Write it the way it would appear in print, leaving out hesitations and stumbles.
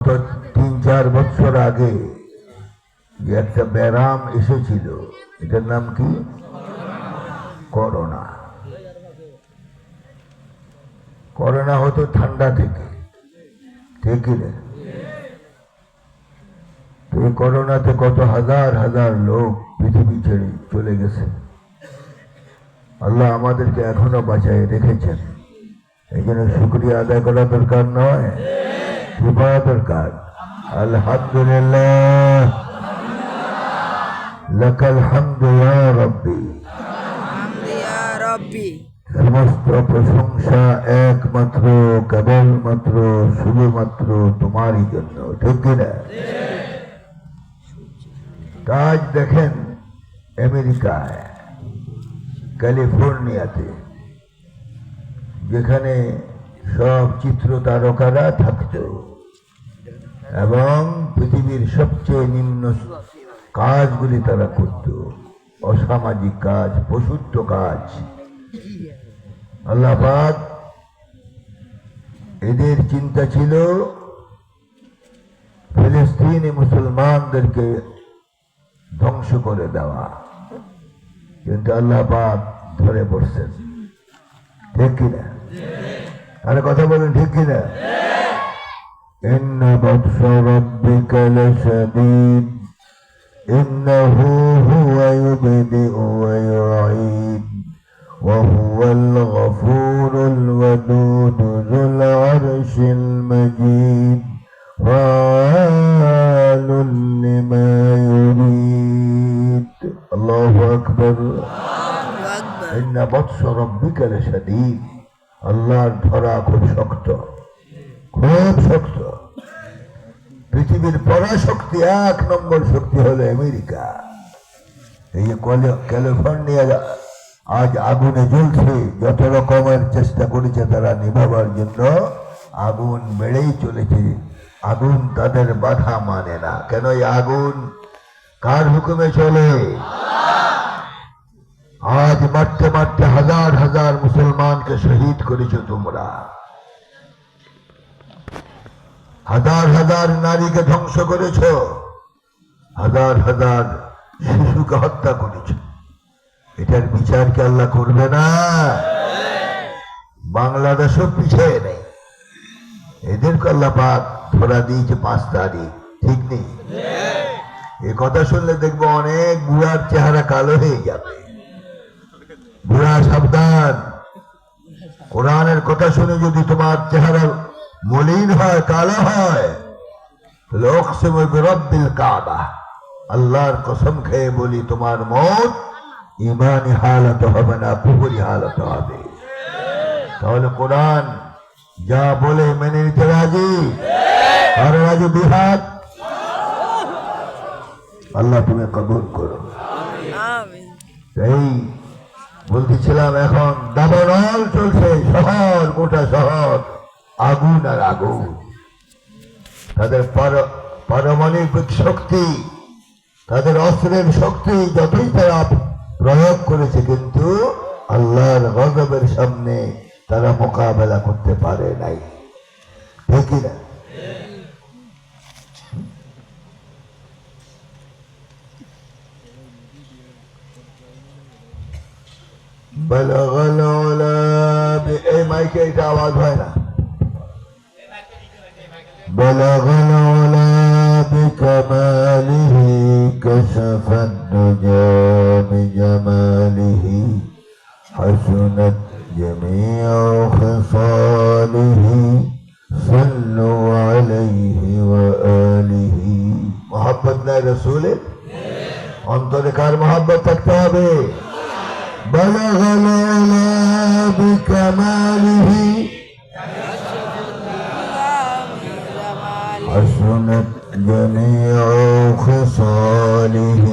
তো ৩-৪ বছর আগে যে একটা ব্যারাম এসেছিল, এটার নাম কি? করোনা। করোনা হতো ঠান্ডা থেকে, ঠিক না? তো এই করোনাতে কত হাজার হাজার লোক পৃথিবী ছেড়ে চলে গেছে। আল্লাহ আমাদেরকে এখনো বাঁচায় রেখেছেন, এই জন্য শুকরিয়া আদায় করা দরকার নয়, কি করা দরকার? আলহামদুলিল্লাহ, লাকাল হামদু ইয়া রাব্বি। সমস্ত প্রশংসা একমাত্র কেবলমাত্র শুধুমাত্র তোমারই জন্য, ঠিক কিনা? আজ দেখেন আমেরিকায় ক্যালিফোর্নিয়াতে, যেখানে সব চিত্র তারকারা থাকত এবং পৃথিবীর সবচেয়ে নিম্ন কাজগুলি তারা করত, অসামাজিক কাজ, পশুত্ব কাজ। আল্লাহ পাক এদের চিন্তা ছিল ফিলিস্তিনি মুসলমানদেরকে ধ্বংস করে দেওয়া, কিন্তু আল্লাহ পাক ধরে পড়ছেন, ঠিক কিনা? আরে কথা বলেন, ঠিক কিনা? ইন্না বাতশা রাব্বিকা লাশাদীদ ইন্নাহু হুয়া ইউবদিউ ওয়া ইউঈদ ওয়া হুয়াল গফুরুল ওয়াদুদ যুল আরশিল মাজিদ ফাআলুন লিমা ইউরিদ। আল্লাহু আকবার। ইন্না বাতশা রাব্বিকা লাশাদীদ, আল্লাহর ধরা খুব শক্ত, খুব শক্ত। পৃথিবীর পরাশক্তি, ১ নম্বর শক্তি হলো আমেরিকা। এই যে ক্যালিফোর্নিয়া আজ আগুনে জ্বলছে, যত রকমের চেষ্টা করেছে তারা নিভাবার জন্য, আগুন বেড়েই চলেছে। আগুন তাদের বাধা মানে না। কেন? এই আগুন কার হুকুমে চলে? আজ মারতে মারতে হাজার হাজার মুসলমানকে শহীদ করেছো তোমরা, হাজার হাজার নারীকে ধ্বংস করেছ, হাজার হাজার শিশুকে হত্যা করেছ। এটার বিচার কি আল্লাহ করবে না? বাংলাদেশও পিছিয়ে নেই, এদেরকে আল্লাহ পাক ধরা দিয়েছে ৫ তারিখ, ঠিক নেই? এ কথা শুনলে দেখবো অনেক বুড়ার চেহারা কালো হয়ে যাবে। বুড়া সাবধান, কোরআনের কথা শুনে যদি তোমার চেহারা মলিন হয়, কালো হয়, তাহলে আকসিমু বিরাব্বিল কাবা, আল্লাহর কসম খেয়ে বলি তোমার মত ইমানি হালত হবে না, কুফরি হালত হবে। তাহলে কোরআন যা বলে মেনে নিতে রাজি? আর রাজি বিহাত? আল্লাহ তুমি কবুল করো। এই বলতেছিলাম, এখন দাবানল চলছে, শহর, গোটা শহর আগুন আর আগুন। তাদের পারমাণবিক শক্তি, তাদের অস্ত্রের শক্তি যতই তারা প্রয়োগ করেছে, কিন্তু আল্লাহর গজবের সামনে তারা মোকাবেলা করতে পারে নাই, ঠিক না? বালাগাল উলা এই মাইকে এটা আওয়াজ হয় না। বালাগাল উলা বিকামালিহি কাশাফান দুজা বিজামালিহি হাসুনাত জামিউ খিসালিহি সাল্লু আলাইহি ওয়া আলিহি। মোহাব্বত নাই রাসূলের? অন্তরে কার মোহাব্বত থাকতে হবে? بلغ العلا بكماله حسنت جميع خصاله